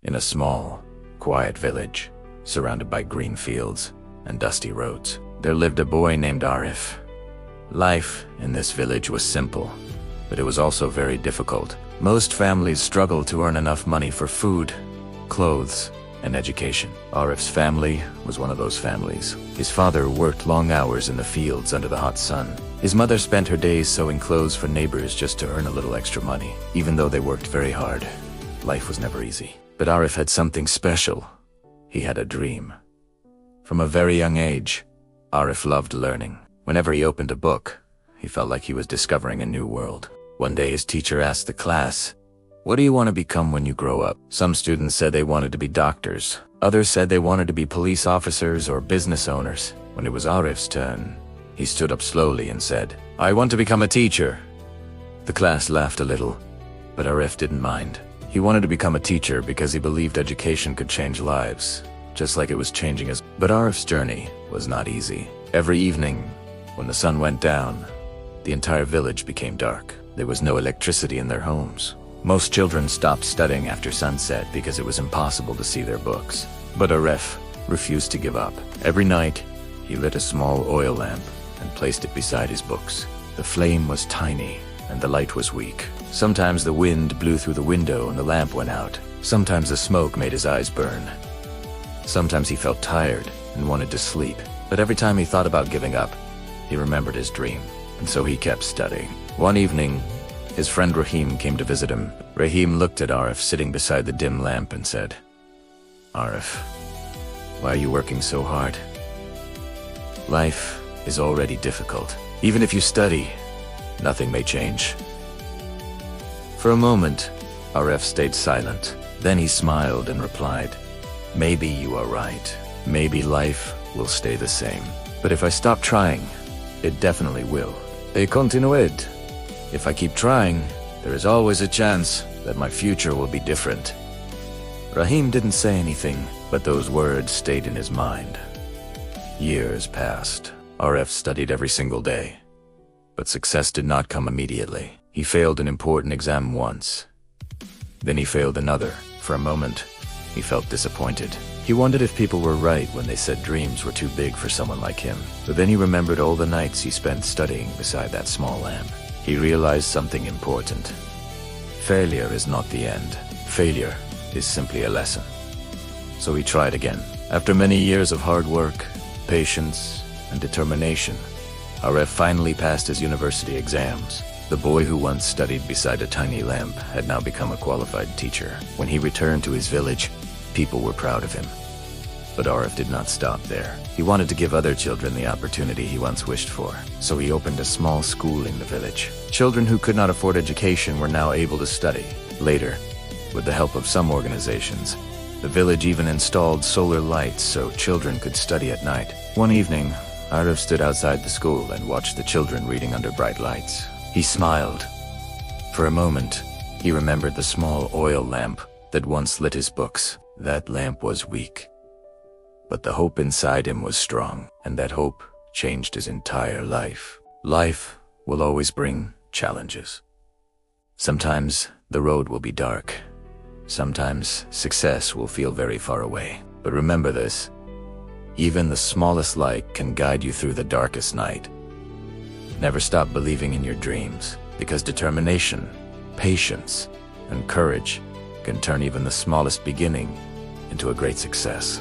In a small, quiet village, surrounded by green fields and dusty roads, there lived a boy named Arif. Life in this village was simple, but it was also very difficult. Most families struggled to earn enough money for food, clothes, and education. Arif's family was one of those families. His father worked long hours in the fields under the hot sun. His mother spent her days sewing clothes for neighbors just to earn a little extra money. Even though they worked very hard, life was never easy. But Arif had something special. He had a dream. From a very young age, Arif loved learning. Whenever he opened a book, he felt like he was discovering a new world. One day his teacher asked the class, "What do you want to become when you grow up?" Some students said they wanted to be doctors. Others said they wanted to be police officers or business owners. When it was Arif's turn, he stood up slowly and said, "I want to become a teacher." The class laughed a little, but Arif didn't mind. He wanted to become a teacher because he believed education could change lives, just like it was changing his. But Arif's journey was not easy. Every evening, when the sun went down, the entire village became dark. There was no electricity in their homes. Most children stopped studying after sunset because it was impossible to see their books. But Arif refused to give up. Every night, he lit a small oil lamp and placed it beside his books. The flame was tiny, and the light was weak. Sometimes the wind blew through the window and the lamp went out. Sometimes the smoke made his eyes burn. Sometimes he felt tired and wanted to sleep. But every time he thought about giving up, he remembered his dream, and so he kept studying. One evening, his friend Rahim came to visit him. Rahim looked at Arif sitting beside the dim lamp and said, "Arif, why are you working so hard? Life is already difficult. Even if you study, nothing may change." For a moment, Arif stayed silent. Then he smiled and replied, "Maybe you are right. Maybe life will stay the same. But if I stop trying, it definitely will. E continued. If I keep trying, there is always a chance that my future will be different." Rahim didn't say anything, but those words stayed in his mind. Years passed. Arif studied every single day, but success did not come immediately. He failed an important exam once. Then he failed another. For a moment, he felt disappointed. He wondered if people were right when they said dreams were too big for someone like him. But then he remembered all the nights he spent studying beside that small lamp. He realized something important. Failure is not the end. Failure is simply a lesson. So he tried again. After many years of hard work, patience, and determination, Arif finally passed his university exams. The boy who once studied beside a tiny lamp had now become a qualified teacher. When he returned to his village, people were proud of him. But Arif did not stop there. He wanted to give other children the opportunity he once wished for. So he opened a small school in the village. Children who could not afford education were now able to study. Later, with the help of some organizations, the village even installed solar lights so children could study at night. One evening, Arif stood outside the school and watched the children reading under bright lights. He smiled. For a moment, he remembered the small oil lamp that once lit his books. That lamp was weak, but the hope inside him was strong, and that hope changed his entire life. Life will always bring challenges. Sometimes the road will be dark. Sometimes success will feel very far away. But remember this, even the smallest light can guide you through the darkest night. Never stop believing in your dreams, because determination, patience, and courage can turn even the smallest beginning into a great success.